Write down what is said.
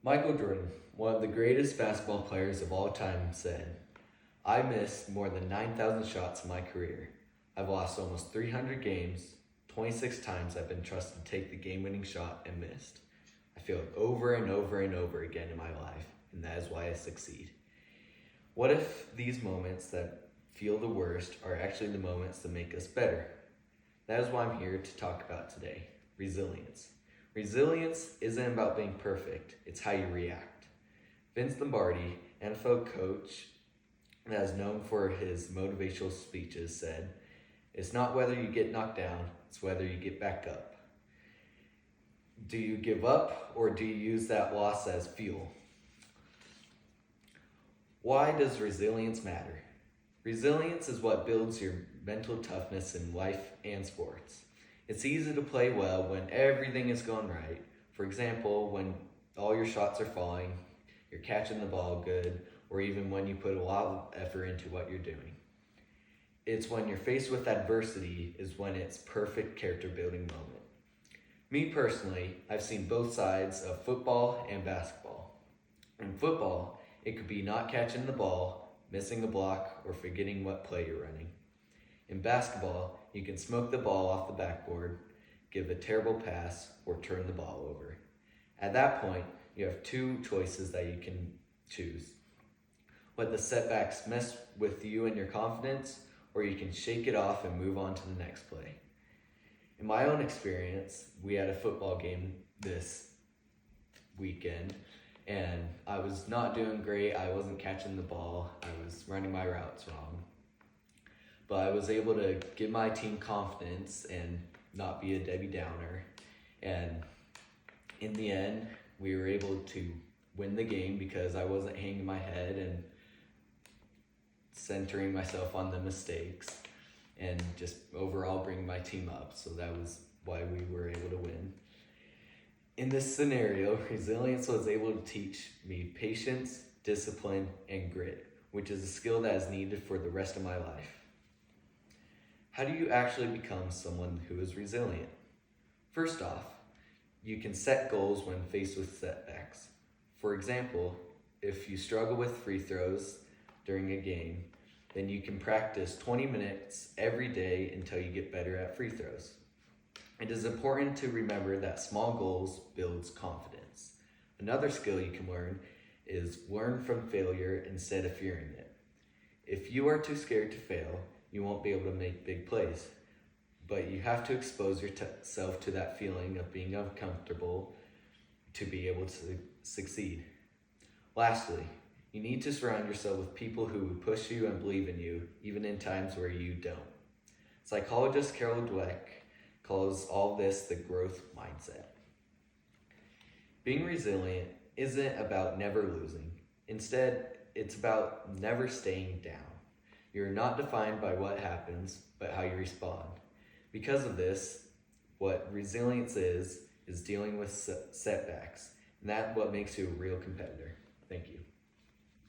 Michael Jordan, one of the greatest basketball players of all time, said, "I missed more than 9,000 shots in my career. I've lost almost 300 games. 26 times I've been trusted to take the game-winning shot and missed. I failed over and over and over again in my life, and that is why I succeed." What if these moments that feel the worst are actually the moments that make us better? That is what I'm here to talk about today: resilience. Resilience isn't about being perfect, it's how you react. Vince Lombardi, NFL coach that is known for his motivational speeches, said, "It's not whether you get knocked down, it's whether you get back up." Do you give up, or do you use that loss as fuel? Why does resilience matter? Resilience is what builds your mental toughness in life and sports. It's easy to play well when everything is going right. For example, when all your shots are falling, you're catching the ball good, or even when you put a lot of effort into what you're doing. It's when you're faced with adversity is when it's perfect character building moment. Me personally, I've seen both sides of football and basketball. In football, it could be not catching the ball, missing a block, or forgetting what play you're running. In basketball, you can smoke the ball off the backboard, give a terrible pass, or turn the ball over. At that point, you have two choices that you can choose. Let the setbacks mess with you and your confidence, or you can shake it off and move on to the next play. In my own experience, we had a football game this weekend, and I was not doing great. I wasn't catching the ball. I was running my routes wrong. But I was able to give my team confidence and not be a Debbie Downer. And in the end, we were able to win the game because I wasn't hanging my head and centering myself on the mistakes and just overall bringing my team up. So that was why we were able to win. In this scenario, resilience was able to teach me patience, discipline, and grit, which is a skill that is needed for the rest of my life. How do you actually become someone who is resilient? First off, you can set goals when faced with setbacks. For example, if you struggle with free throws during a game, then you can practice 20 minutes every day until you get better at free throws. It is important to remember that small goals builds confidence. Another skill you can learn is learn from failure instead of fearing it. If you are too scared to fail, you won't be able to make big plays. But you have to expose yourself to that feeling of being uncomfortable to be able to succeed. Lastly, you need to surround yourself with people who push you and believe in you, even in times where you don't. Psychologist Carol Dweck calls all this the growth mindset. Being resilient isn't about never losing. Instead, it's about never staying down. You're not defined by what happens, but how you respond. Because of this, what resilience is dealing with setbacks, and that's what makes you a real competitor. Thank you.